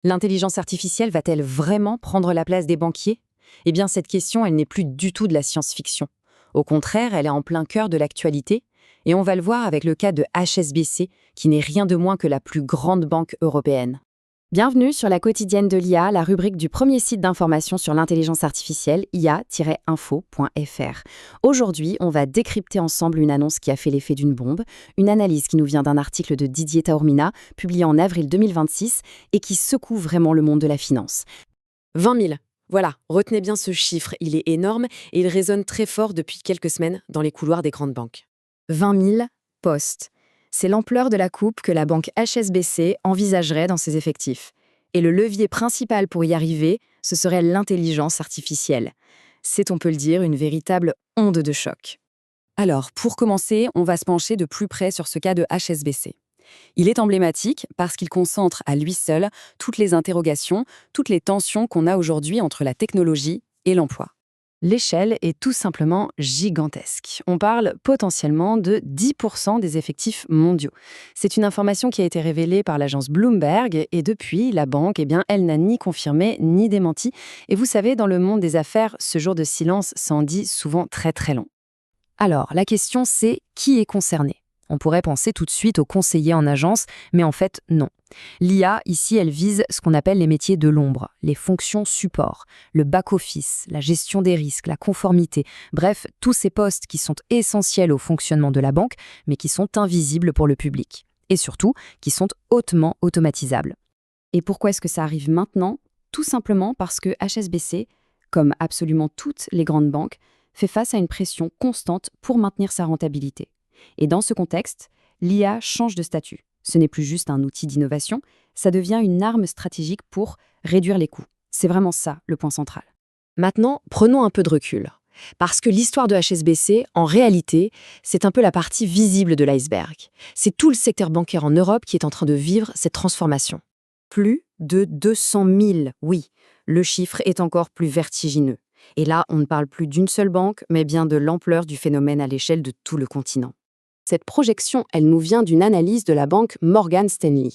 L'intelligence artificielle va-t-elle vraiment prendre la place des banquiers? Eh bien, cette question, elle n'est plus du tout de la science-fiction. Au contraire, elle est en plein cœur de l'actualité, et on va le voir avec le cas de HSBC, qui n'est rien de moins que la plus grande banque européenne. Bienvenue sur la quotidienne de l'IA, la rubrique du premier site d'information sur l'intelligence artificielle, ia-info.fr. Aujourd'hui, on va décrypter ensemble une annonce qui a fait l'effet d'une bombe, une analyse qui nous vient d'un article de Didier Taormina, publié en avril 2026, et qui secoue vraiment le monde de la finance. 20 000. Voilà, retenez bien ce chiffre, il est énorme et il résonne très fort depuis quelques semaines dans les couloirs des grandes banques. 20 000 postes. C'est l'ampleur de la coupe que la banque HSBC envisagerait dans ses effectifs. Et le levier principal pour y arriver, ce serait l'intelligence artificielle. C'est, on peut le dire, une véritable onde de choc. Alors, pour commencer, on va se pencher de plus près sur ce cas de HSBC. Il est emblématique parce qu'il concentre à lui seul toutes les interrogations, toutes les tensions qu'on a aujourd'hui entre la technologie et l'emploi. L'échelle est tout simplement gigantesque. On parle potentiellement de 10% des effectifs mondiaux. C'est une information qui a été révélée par l'agence Bloomberg et depuis, la banque, elle n'a ni confirmé ni démenti. Et vous savez, dans le monde des affaires, ce jour de silence s'en dit souvent très très long. Alors, la question c'est qui est concerné? On pourrait penser tout de suite aux conseillers en agence, mais en fait, non. L'IA, ici, elle vise ce qu'on appelle les métiers de l'ombre, les fonctions support, le back-office, la gestion des risques, la conformité, bref, tous ces postes qui sont essentiels au fonctionnement de la banque, mais qui sont invisibles pour le public. Et surtout, qui sont hautement automatisables. Et pourquoi est-ce que ça arrive maintenant? Tout simplement parce que HSBC, comme absolument toutes les grandes banques, fait face à une pression constante pour maintenir sa rentabilité. Et dans ce contexte, l'IA change de statut. Ce n'est plus juste un outil d'innovation, ça devient une arme stratégique pour réduire les coûts. C'est vraiment ça, le point central. Maintenant, prenons un peu de recul. Parce que l'histoire de HSBC, en réalité, c'est un peu la partie visible de l'iceberg. C'est tout le secteur bancaire en Europe qui est en train de vivre cette transformation. Plus de 200 000, oui, le chiffre est encore plus vertigineux. Et là, on ne parle plus d'une seule banque, mais bien de l'ampleur du phénomène à l'échelle de tout le continent. Cette projection, elle nous vient d'une analyse de la banque Morgan Stanley.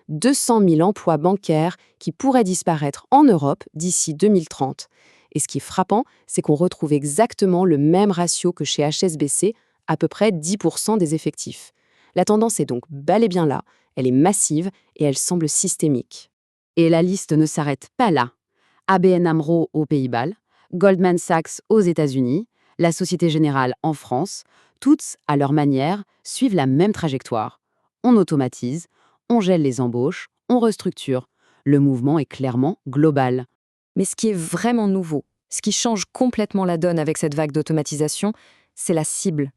200 000 emplois bancaires qui pourraient disparaître en Europe d'ici 2030. Et ce qui est frappant, c'est qu'on retrouve exactement le même ratio que chez HSBC, à peu près 10% des effectifs. La tendance est donc bel et bien là, elle est massive et elle semble systémique. Et la liste ne s'arrête pas là. ABN AMRO aux Pays-Bas, Goldman Sachs aux États-Unis, la Société Générale en France, toutes, à leur manière, suivent la même trajectoire. On automatise, on gèle les embauches, on restructure. Le mouvement est clairement global. Mais ce qui est vraiment nouveau, ce qui change complètement la donne avec cette vague d'automatisation, c'est la cible.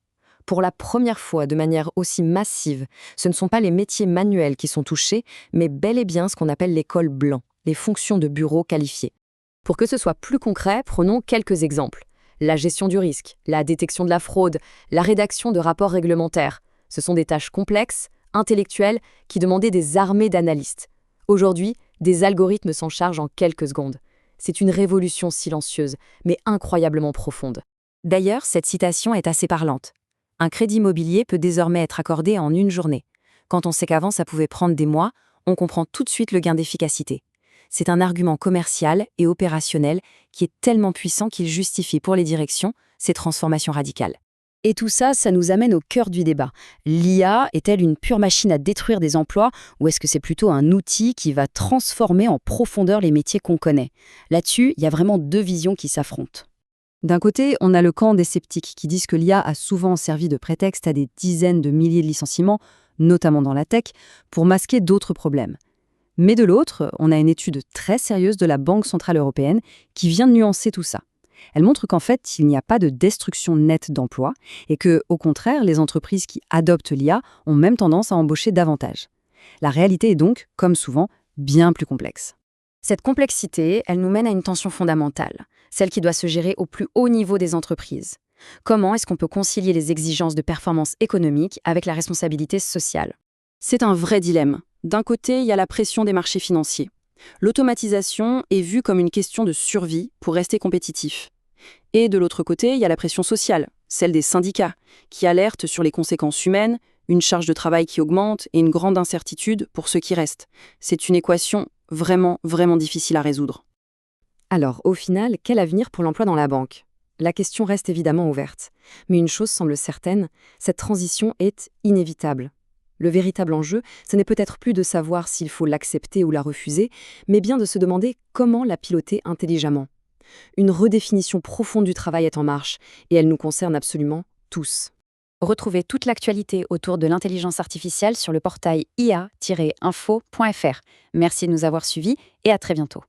Pour la première fois de manière aussi massive, ce ne sont pas les métiers manuels qui sont touchés, mais bel et bien ce qu'on appelle les cols blancs, les fonctions de bureau qualifiées. Pour que ce soit plus concret, prenons quelques exemples. La gestion du risque, la détection de la fraude, la rédaction de rapports réglementaires. Ce sont des tâches complexes, intellectuelles, qui demandaient des armées d'analystes. Aujourd'hui, des algorithmes s'en chargent en quelques secondes. C'est une révolution silencieuse, mais incroyablement profonde. D'ailleurs, cette citation est assez parlante. Un crédit immobilier peut désormais être accordé en une journée. Quand on sait qu'avant ça pouvait prendre des mois, on comprend tout de suite le gain d'efficacité. C'est un argument commercial et opérationnel qui est tellement puissant qu'il justifie pour les directions ces transformations radicales. Et tout ça, ça nous amène au cœur du débat. L'IA est-elle une pure machine à détruire des emplois ou est-ce que c'est plutôt un outil qui va transformer en profondeur les métiers qu'on connaît? Là-dessus, il y a vraiment deux visions qui s'affrontent. D'un côté, on a le camp des sceptiques qui disent que l'IA a souvent servi de prétexte à des dizaines de milliers de licenciements, notamment dans la tech, pour masquer d'autres problèmes. Mais de l'autre, on a une étude très sérieuse de la Banque centrale européenne qui vient de nuancer tout ça. Elle montre qu'en fait, il n'y a pas de destruction nette d'emplois et que, au contraire, les entreprises qui adoptent l'IA ont même tendance à embaucher davantage. La réalité est donc, comme souvent, bien plus complexe. Cette complexité, elle nous mène à une tension fondamentale, celle qui doit se gérer au plus haut niveau des entreprises. Comment est-ce qu'on peut concilier les exigences de performance économique avec la responsabilité sociale? C'est un vrai dilemme. D'un côté, il y a la pression des marchés financiers. L'automatisation est vue comme une question de survie pour rester compétitif. Et de l'autre côté, il y a la pression sociale, celle des syndicats, qui alertent sur les conséquences humaines, une charge de travail qui augmente et une grande incertitude pour ceux qui restent. C'est une équation vraiment, vraiment difficile à résoudre. Alors, au final, quel avenir pour l'emploi dans la banque? La question reste évidemment ouverte. Mais une chose semble certaine, cette transition est inévitable. Le véritable enjeu, ce n'est peut-être plus de savoir s'il faut l'accepter ou la refuser, mais bien de se demander comment la piloter intelligemment. Une redéfinition profonde du travail est en marche, et elle nous concerne absolument tous. Retrouvez toute l'actualité autour de l'intelligence artificielle sur le portail ia-info.fr. Merci de nous avoir suivis et à très bientôt.